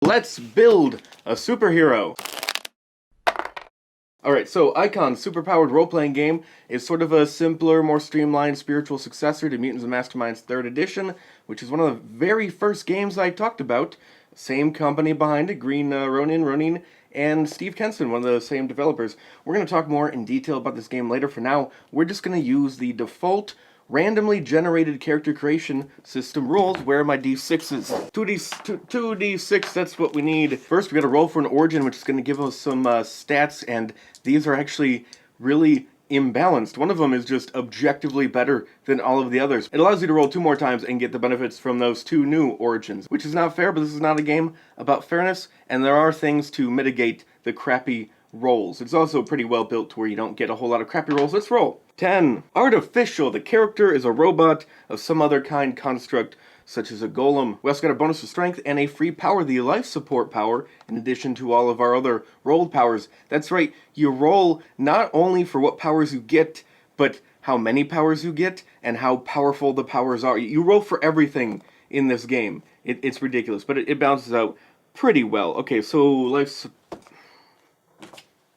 Let's build a superhero! Alright, so Icon's Superpowered Role-Playing game is sort of a simpler, more streamlined spiritual successor to Mutants and Masterminds 3rd Edition, which is one of the very first games I talked about. Same company behind it, Ronin, and Steve Kenson, one of the same developers. We're going to talk more in detail about this game later. For now, we're just going to use the default randomly generated character creation system rules. Where are my d6s? 2d6, that's what we need. First, we gotta roll for an origin, which is gonna give us some stats, and these are actually really imbalanced. One of them is just objectively better than all of the others. It allows you to roll 2 more times and get the benefits from those 2 new origins, which is not fair, but this is not a game about fairness, and there are things to mitigate the crappy rolls. It's also pretty well built to where you don't get a whole lot of crappy rolls. Let's roll. 10. Artificial. The character is a robot of some other kind construct, such as a golem. We also got a bonus of strength and a free power, the life support power, in addition to all of our other rolled powers. That's right, you roll not only for what powers you get, but how many powers you get, and how powerful the powers are. You roll for everything in this game. It's ridiculous, but it balances out pretty well. Okay, so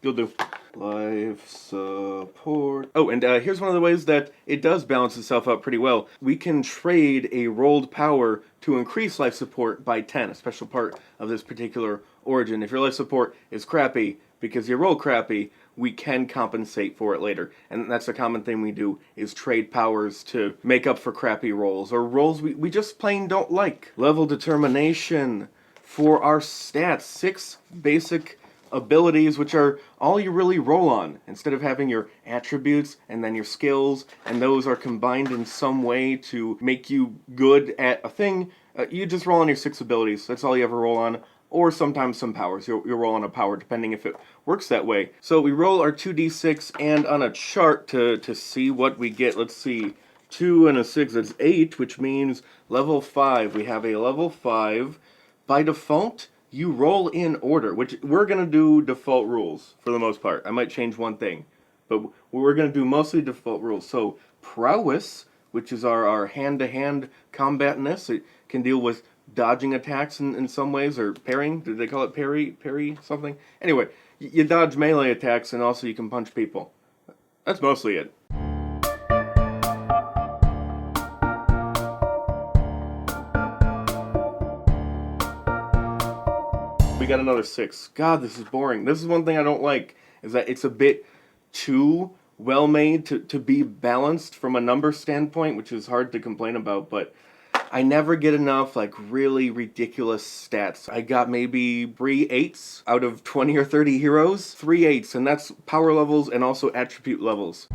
you'll do. Life support. Oh, and here's one of the ways that it does balance itself out pretty well. We can trade a rolled power to increase life support by 10, a special part of this particular origin. If your life support is crappy because you roll crappy, we can compensate for it later. And that's a common thing we do, is trade powers to make up for crappy rolls, or rolls we just plain don't like. Level determination for our stats. 6 basic abilities, which are all you really roll on, instead of having your attributes and then your skills, and those are combined in some way to make you good at a thing. You just roll on your 6 abilities. That's all you ever roll on, or sometimes some powers. You'll roll on a power, depending if it works that way. So we roll our 2d6, and on a chart to see what we get, let's see, 2 and a 6, that's 8, which means level 5. We have a level 5. By default, you roll in order, which we're going to do default rules for the most part. I might change one thing, but we're going to do mostly default rules. So prowess, which is our hand-to-hand combatness, it can deal with dodging attacks in some ways, or parrying. Did they call it parry something? Anyway, you dodge melee attacks, and also you can punch people. That's mostly it. We got another 6. God, this is boring. This is one thing I don't like, is that it's a bit too well made to be balanced from a number standpoint, which is hard to complain about, but I never get enough, like, really ridiculous stats. I got maybe 3 8s out of 20 or 30 heroes. 3 8s, and that's power levels and also attribute levels.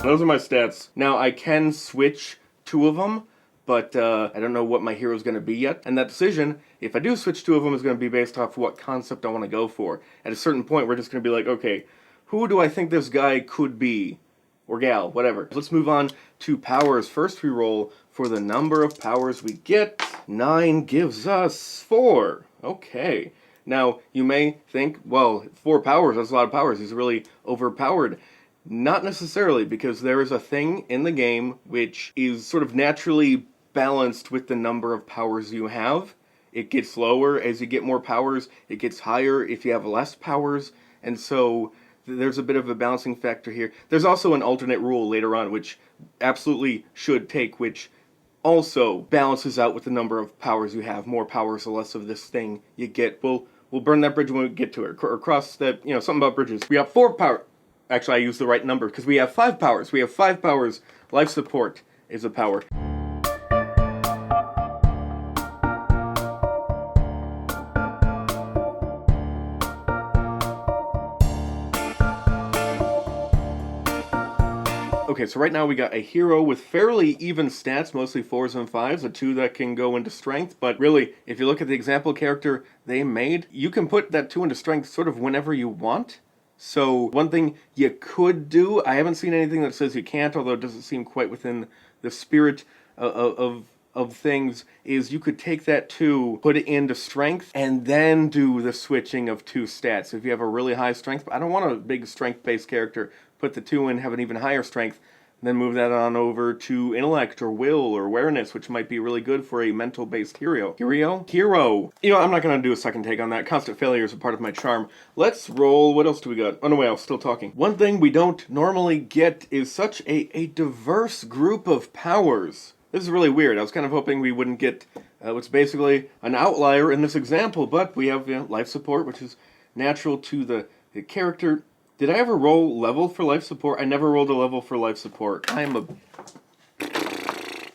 Those are my stats. Now, I can switch 2 of them, but I don't know what my hero's going to be yet. And that decision, if I do switch 2 of them, is going to be based off what concept I want to go for. At a certain point, we're just going to be like, okay, who do I think this guy could be? Or gal, whatever. Let's move on to powers. First, we roll for the number of powers we get. 9 gives us 4. Okay. Now, you may think, well, 4 powers, that's a lot of powers. He's really overpowered. Not necessarily, because there is a thing in the game which is sort of naturally balanced with the number of powers you have. It gets lower as you get more powers. It gets higher if you have less powers. And so there's a bit of a balancing factor here. There's also an alternate rule later on, which absolutely should take, which also balances out with the number of powers you have. More powers, the less of this thing you get. We'll burn that bridge when we get to it. Or cross that, something about bridges. We have 4 powers. Actually, I used the right number, because we have 5 powers. We have 5 powers. Life support is a power. Okay, so right now we got a hero with fairly even stats, mostly 4s and 5s, a 2 that can go into strength, but really, if you look at the example character they made, you can put that 2 into strength sort of whenever you want. So one thing you could do, I haven't seen anything that says you can't, although it doesn't seem quite within the spirit of things, is you could take that 2, put it into strength, and then do the switching of 2 stats. If you have a really high strength, I don't want a big strength-based character, put the 2 in, have an even higher strength. Then move that on over to intellect or will or awareness, which might be really good for a mental-based hero. Hero! You know, I'm not going to do a second take on that. Constant failure is a part of my charm. Let's roll. What else do we got? Oh, no, wait, I was still talking. One thing we don't normally get is such a diverse group of powers. This is really weird. I was kind of hoping we wouldn't get what's basically an outlier in this example, but we have life support, which is natural to the character. Did I ever roll level for life support? I never rolled a level for life support.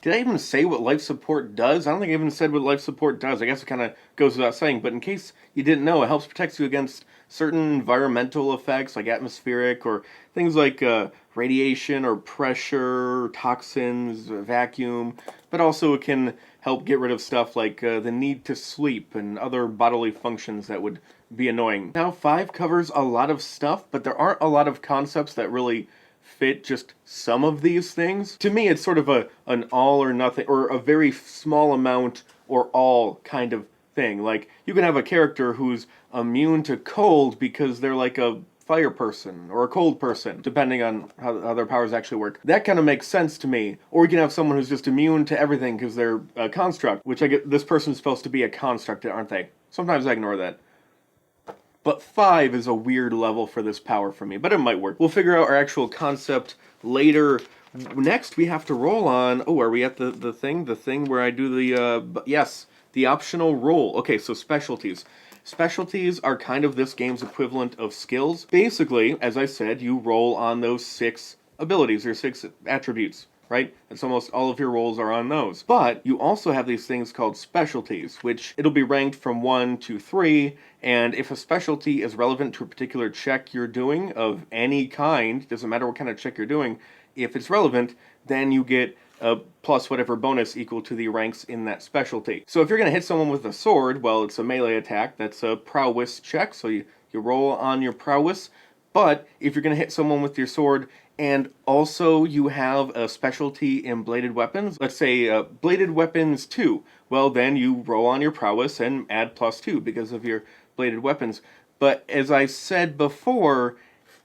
Did I even say what life support does? I don't think I even said what life support does. I guess it kind of goes without saying, but in case you didn't know, it helps protect you against certain environmental effects like atmospheric or things like radiation or pressure, toxins, vacuum, but also it can help get rid of stuff like the need to sleep and other bodily functions that would be annoying. Now 5 covers a lot of stuff, but there aren't a lot of concepts that really fit just some of these things. To me, it's sort of an all or nothing, or a very small amount or all kind of thing. Like, you can have a character who's immune to cold because they're like a fire person or a cold person, depending on how their powers actually work. That kind of makes sense to me. Or you can have someone who's just immune to everything because they're a construct, which I get, this person's supposed to be a construct, aren't they? Sometimes I ignore that. But 5 is a weird level for this power for me, but it might work. We'll figure out our actual concept later. Next, we have to roll on... Oh, are we at the thing? The thing where I do the... yes, the optional roll. Okay, so specialties. Specialties are kind of this game's equivalent of skills. Basically, as I said, you roll on those 6 abilities, or 6 attributes, right? And so almost all of your rolls are on those. But you also have these things called specialties, which it'll be ranked from 1 to 3, and if a specialty is relevant to a particular check you're doing of any kind, doesn't matter what kind of check you're doing, if it's relevant, then you get a plus whatever bonus equal to the ranks in that specialty. So if you're going to hit someone with a sword, well, it's a melee attack. That's a prowess check, so you roll on your prowess. But if you're going to hit someone with your sword and also you have a specialty in bladed weapons, let's say bladed weapons 2, well, then you roll on your prowess and add +2 because of your bladed weapons. But as I said before,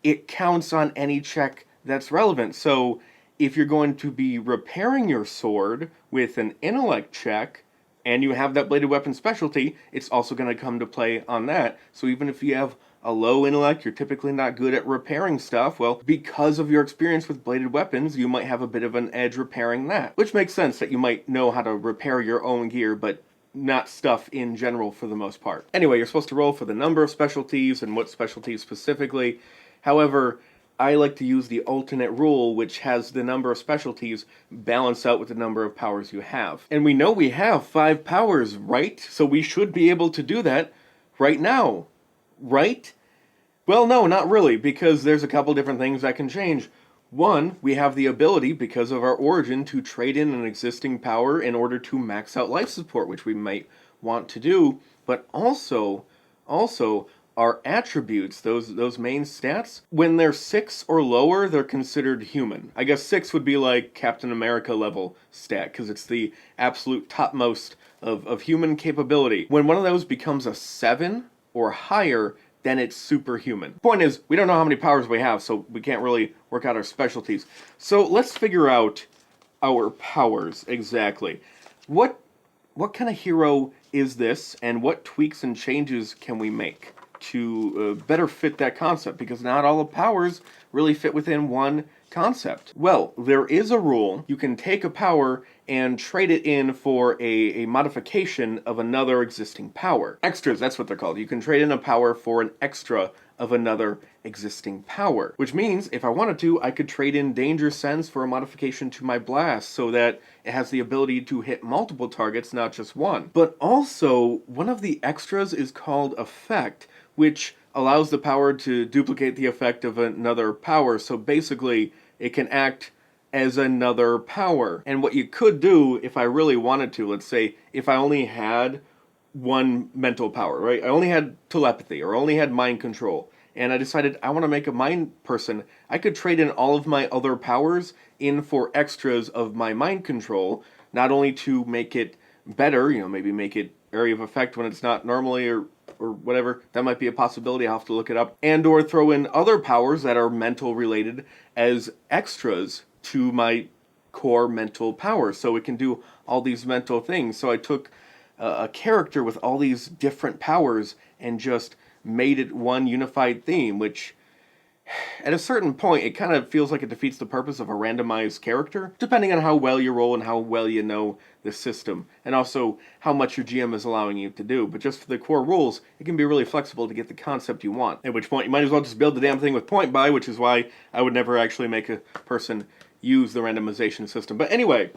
it counts on any check that's relevant. So if you're going to be repairing your sword with an intellect check, and you have that bladed weapon specialty, it's also going to come to play on that. So even if you have a low intellect, you're typically not good at repairing stuff, well, because of your experience with bladed weapons, you might have a bit of an edge repairing that. Which makes sense that you might know how to repair your own gear, but not stuff in general for the most part. Anyway, you're supposed to roll for the number of specialties and what specialties specifically. However, I like to use the alternate rule, which has the number of specialties balanced out with the number of powers you have. And we know we have 5 powers, right? So we should be able to do that right now, right? Well, no, not really, because there's a couple different things that can change. One, we have the ability, because of our origin, to trade in an existing power in order to max out life support, which we might want to do, but also our attributes, those main stats, when they're 6 or lower, they're considered human. I guess 6 would be like Captain America level stat, because it's the absolute topmost of human capability. When one of those becomes a 7 or higher, then it's superhuman. Point is, we don't know how many powers we have, so we can't really work out our specialties. So let's figure out our powers exactly. What kind of hero is this, and what tweaks and changes can we make to better fit that concept? Because not all the powers really fit within one concept. Well, there is a rule. You can take a power and trade it in for a modification of another existing power. Extras, that's what they're called. You can trade in a power for an extra of another existing power. Which means, if I wanted to, I could trade in Danger Sense for a modification to my blast so that it has the ability to hit multiple targets, not just one. But also, one of the extras is called Effect, which allows the power to duplicate the effect of another power. So basically, it can act as another power. And what you could do, if I really wanted to, let's say, if I only had one mental power, right? I only had telepathy, or only had mind control, and I decided I want to make a mind person, I could trade in all of my other powers in for extras of my mind control, not only to make it better, maybe make it area of effect when it's not normally, or whatever, that might be a possibility, I'll have to look it up, and or throw in other powers that are mental related as extras to my core mental power, so it can do all these mental things. So I took a character with all these different powers and just made it one unified theme, which at a certain point, it kind of feels like it defeats the purpose of a randomized character, depending on how well you roll and how well you know the system, and also how much your GM is allowing you to do. But just for the core rules, it can be really flexible to get the concept you want. At which point, you might as well just build the damn thing with point buy, which is why I would never actually make a person use the randomization system. But anyway,